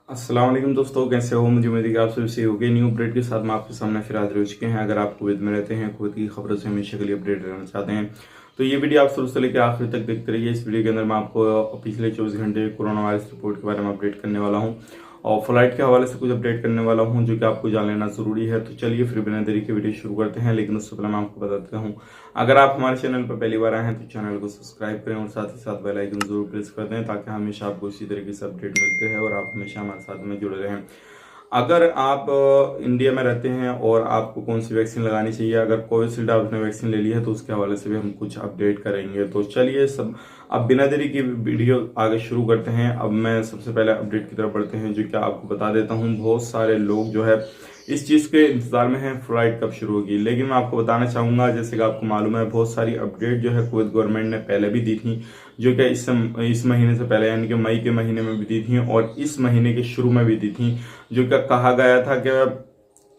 अस्सलाम वालेकुम दोस्तों, कैसे हो? मुझे उम्मीद है कि आप सभी सही होंगे। न्यू अपडेट के साथ मैं आपके सामने फिर हाजिर हो चुके हैं। अगर आप कुवैत में रहते हैं, कुवैत की खबरों से हमेशा के लिए अपडेट रहना चाहते हैं तो ये वीडियो आप शुरू से लेकर आखिर तक देखते रहिए। इस वीडियो के अंदर मैं आपको पिछले 24 घंटे कोरोना वायरस रिपोर्ट के बारे में अपडेट करने वाला हूँ और फ्लाइट के हवाले से कुछ अपडेट करने वाला हूँ जो कि आपको जान लेना जरूरी है। तो चलिए फिर बिना देरी के वीडियो शुरू करते हैं, लेकिन उससे पहले मैं आपको बता देता हूँ, अगर आप हमारे चैनल पर पहली बार आए हैं तो चैनल को सब्सक्राइब करें और साथ ही साथ बेल आइकन जरूर प्रेस कर दें ताकि हमेशा आपको इसी तरीके से अपडेट मिलते हैं और आप हमेशा हमारे साथ में जुड़े रहें। अगर आप इंडिया में रहते हैं और आपको कौन सी वैक्सीन लगानी चाहिए, अगर कोविशील्ड आपने वैक्सीन ले ली है तो उसके हवाले से भी हम कुछ अपडेट करेंगे। तो चलिए सब अब बिना देरी की वीडियो आगे शुरू करते हैं। अब मैं सबसे पहले अपडेट की तरफ बढ़ते हैं जो कि आपको बता देता हूं, बहुत सारे लोग जो है इस चीज के इंतजार में हैं फ्लाइट कब शुरू होगी। लेकिन मैं आपको बताना चाहूंगा, जैसे कि आपको मालूम है बहुत सारी अपडेट जो है कुवैत गवर्नमेंट ने पहले भी दी थी, जो कि इस महीने से पहले यानी कि मई के महीने में भी दी थी और इस महीने के शुरू में भी दी थी। जो कि कहा गया था कि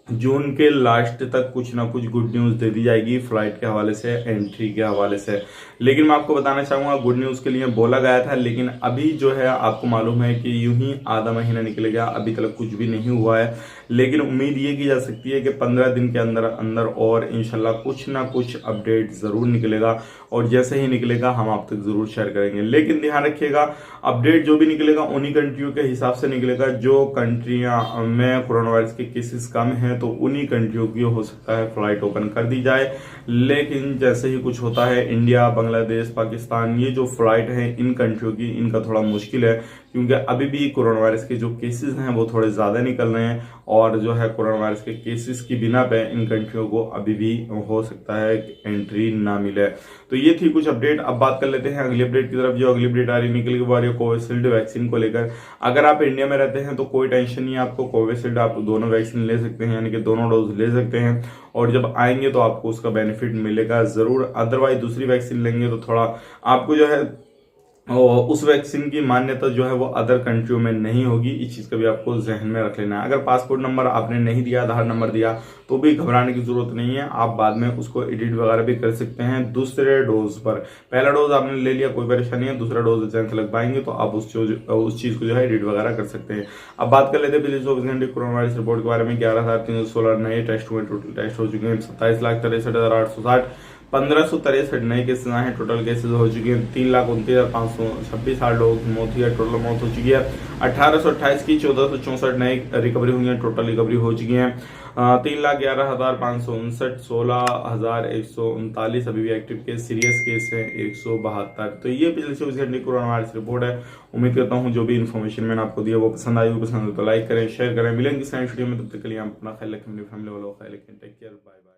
जून के लास्ट तक कुछ ना कुछ गुड न्यूज दे दी जाएगी फ्लाइट के हवाले से, एंट्री के हवाले से। लेकिन मैं आपको बताना चाहूंगा गुड न्यूज के लिए बोला गया था, लेकिन अभी जो है आपको मालूम है कि यूं ही आधा महीना निकलेगा, अभी तक कुछ भी नहीं हुआ है। लेकिन उम्मीद ये की जा सकती है कि 15 दिन के अंदर अंदर और इंशाल्लाह कुछ ना कुछ अपडेट जरूर निकलेगा और जैसे ही निकलेगा हम आप तक जरूर शेयर करेंगे। लेकिन ध्यान रखिएगा, अपडेट जो भी निकलेगा उन्हीं कंट्रियों के हिसाब से निकलेगा। जो कंट्रियां में कोरोना वायरस के केसेस कम हैं तो उन्हीं कंट्रियों की हो सकता है फ्लाइट ओपन कर दी जाए। लेकिन जैसे ही कुछ होता है, इंडिया, बांग्लादेश, पाकिस्तान, ये जो फ्लाइट है इन कंट्रियों की, इनका थोड़ा मुश्किल है क्योंकि अभी भी कोरोना वायरस के जो केसेस हैं वो थोड़े ज्यादा निकल रहे हैं और जो है कोरोना वायरस के केसेस की बिना पे इन कंट्रियों को अभी भी हो सकता है एंट्री ना मिले। तो ये थी कुछ अपडेट। अब बात कर लेते हैं अगली अपडेट की तरफ। जो अगली अपडेट आ रही निकल के बारे कोविशील्ड वैक्सीन को लेकर। अगर आप इंडिया में रहते हैं तो कोई टेंशन नहीं है, आपको कोविशील्ड आप दोनों वैक्सीन ले सकते हैं, यानी कि दोनों डोज ले सकते हैं और जब आएंगे तो आपको उसका बेनिफिट मिलेगा जरूर। अदरवाइज दूसरी वैक्सीन लेंगे तो थोड़ा आपको जो है और उस वैक्सीन की मान्यता जो है वो अदर कंट्रियों में नहीं होगी। इस चीज का भी आपको जहन में रख लेना है। अगर पासपोर्ट नंबर आपने नहीं दिया, आधार नंबर दिया तो भी घबराने की जरूरत नहीं है, आप बाद में उसको एडिट वगैरह भी कर सकते हैं दूसरे डोज पर। पहला डोज आपने ले लिया, कोई परेशानी है, दूसरा डोज जैसे लग पाएंगे तो आप उस चीज को जो है एडिट वगैरह कर सकते हैं। अब बात कर लेते हैं पिछले 24 घंटे कोरोना वायरस रिपोर्ट के बारे में। 11,316 नए टेस्ट हुए, टोटल टेस्ट हो चुके हैं 27,63,860। 1563 नए केसेस आए हैं, टोटल केसेस हो चुके हैं 3,29,526। 8 लोगों की मौत हुई है, टोटल मौत हो चुकी है 1828 की। 1464 नए रिकवरी हुई है, टोटल रिकवरी हो चुकी है 3,11,559। 16,139 अभी भी एक्टिव केस, सीरियस केस है 172। तो ये पिछले 24 घंटे कोरोना वायरस रिपोर्ट है। उम्मीद करता हूँ जो भी इन्फॉर्मेशन मैंने आपको दिया वो पसंद आई हो। पसंद हो तो लाइक करें, शेयर करें। मिलेंगे इस वीडियो में, तब तक के लिए आप अपना ख्याल रखें, अपनी फैमिली वालों का ख्याल रखें। Take care, bye bye.